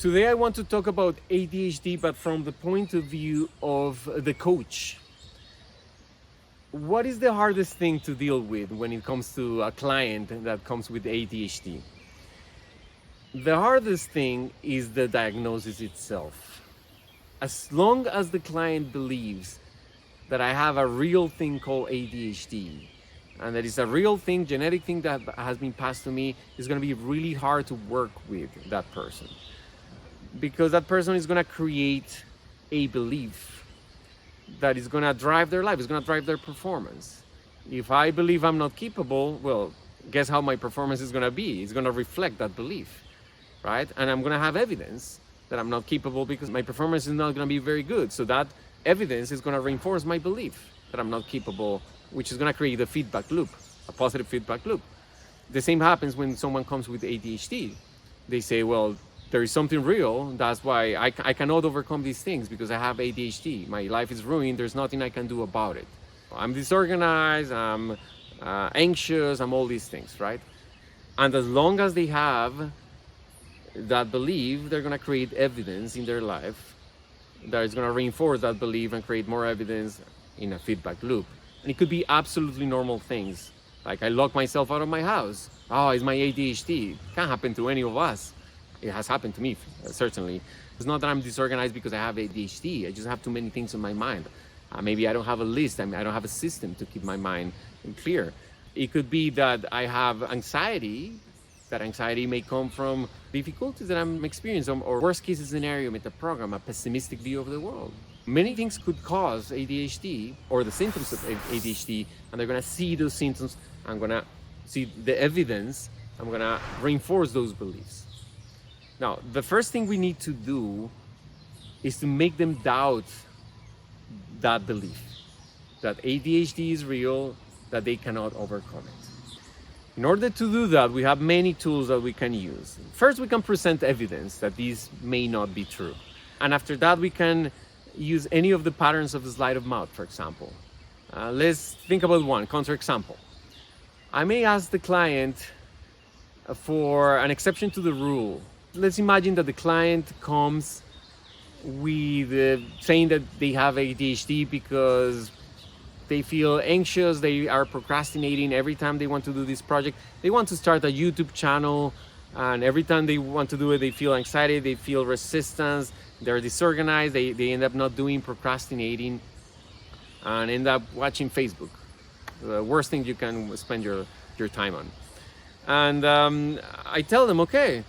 Today I want to talk about ADHD, but from the point of view of the coach. What is the hardest thing to deal with when it comes to a client that comes with ADHD? The hardest thing is the diagnosis itself. As long as the client believes that I have a real thing called ADHD, and that it's a real thing, genetic thing that has been passed to me, it's going to be really hard to work with that person. Because that person is going to create a belief that is going to drive their life, it's going to drive their performance. If I believe I'm not capable, well, guess how my performance is going to be? It's going to reflect that belief, right? And I'm going to have evidence that I'm not capable because my performance is not going to be very good. So that evidence is going to reinforce my belief that I'm not capable, which is going to create a feedback loop, a positive feedback loop. The same happens when someone comes with ADHD. They say, well, there is something real. That's why I cannot overcome these things because I have ADHD. My life is ruined. There's nothing I can do about it. I'm disorganized. I'm anxious. I'm all these things, right? And as long as they have that belief, they're going to create evidence in their life that is going to reinforce that belief and create more evidence in a feedback loop. And it could be absolutely normal things. Like I lock myself out of my house. Oh, it's my ADHD. It can't happen to any of us. It has happened to me, certainly. It's not that I'm disorganized because I have ADHD. I just have too many things in my mind. Maybe I don't have a list. I don't have a system to keep my mind clear. It could be that I have anxiety. That anxiety may come from difficulties that I'm experiencing, or worst case scenario with the program, a pessimistic view of the world. Many things could cause ADHD or the symptoms of ADHD, and they're going to see those symptoms. I'm going to see the evidence. I'm going to reinforce those beliefs. Now, the first thing we need to do is to make them doubt that belief, that ADHD is real, that they cannot overcome it. In order to do that, we have many tools that we can use. First, we can present evidence that these may not be true. And after that, we can use any of the patterns of the sleight of mouth, for example. Let's think about one counterexample. I may ask the client for an exception to the rule. Let's imagine that the client comes with saying that they have ADHD because they feel anxious, they are procrastinating every time they want to do this project. They want to start a YouTube channel, and every time they want to do it, they feel anxiety, they feel resistance, they're disorganized, they end up not doing, procrastinating, and end up watching Facebook. The worst thing you can spend your time on. And I tell them, okay,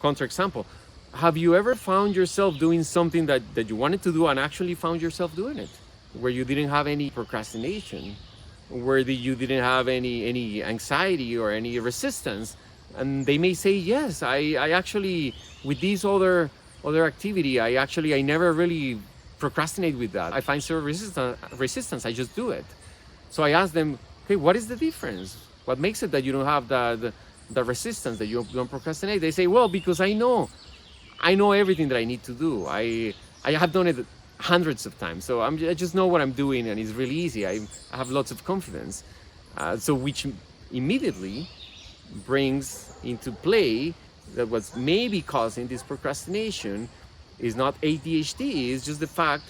counterexample, have you ever found yourself doing something that you wanted to do and actually found yourself doing it? Where you didn't have any procrastination, where you didn't have any anxiety or any resistance? And they may say, yes, I actually, with this other activity, I never really procrastinate with that. I find zero resistance, I just do it. So I ask them, okay, what is the difference? What makes it that you don't have the resistance, that you don't procrastinate? They say, well, because I know everything that I need to do. I have done it hundreds of times, so I just know what I'm doing, and it's really easy. I have lots of confidence. So which immediately brings into play that what's maybe causing this procrastination is not ADHD, it's just the fact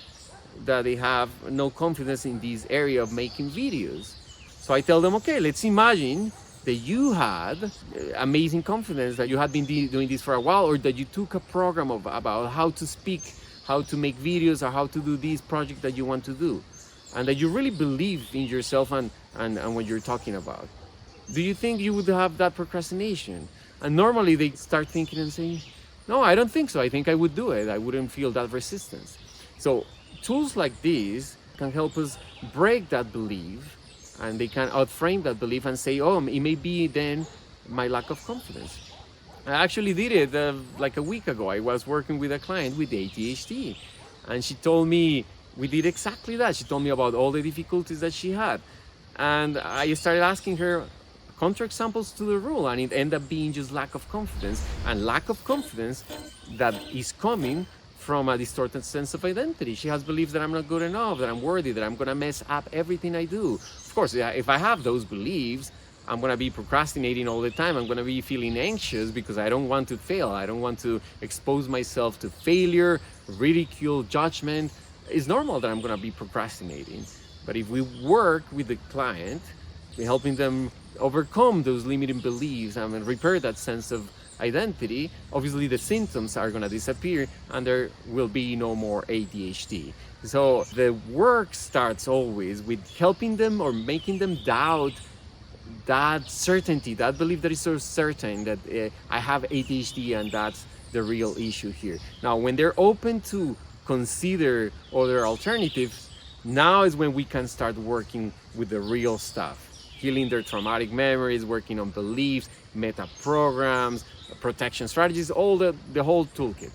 that they have no confidence in this area of making videos. So I tell them, okay, let's imagine that you had amazing confidence, that you had been doing this for a while, or that you took a program about how to speak, how to make videos, or how to do this project that you want to do, and that you really believe in yourself and what you're talking about. Do you think you would have that procrastination? And normally they start thinking and saying, no, I don't think so. I think I would do it. I wouldn't feel that resistance. So tools like these can help us break that belief, and they can outframe that belief and say, oh, it may be then my lack of confidence. I actually did it like a week ago. I was working with a client with ADHD, and she told me, we did exactly that. She told me about all the difficulties that she had. And I started asking her counterexamples to the rule, and it ended up being just lack of confidence, and lack of confidence that is coming from a distorted sense of identity. She has beliefs that I'm not good enough, that I'm worthy, that I'm gonna mess up everything I do. Of course, if I have those beliefs, I'm going to be procrastinating all the time. I'm going to be feeling anxious because I don't want to fail. I don't want to expose myself to failure, ridicule, judgment. It's normal that I'm going to be procrastinating. But if we work with the client, we're helping them overcome those limiting beliefs and repair that sense of identity, obviously the symptoms are going to disappear and there will be no more ADHD. So the work starts always with helping them or making them doubt that certainty, that belief that is so certain that I have ADHD and that's the real issue here. Now, when they're open to consider other alternatives, now is when we can start working with the real stuff, healing their traumatic memories, working on beliefs, meta programs, protection strategies, all the whole toolkit.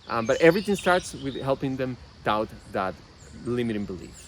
But everything starts with helping them doubt that limiting belief.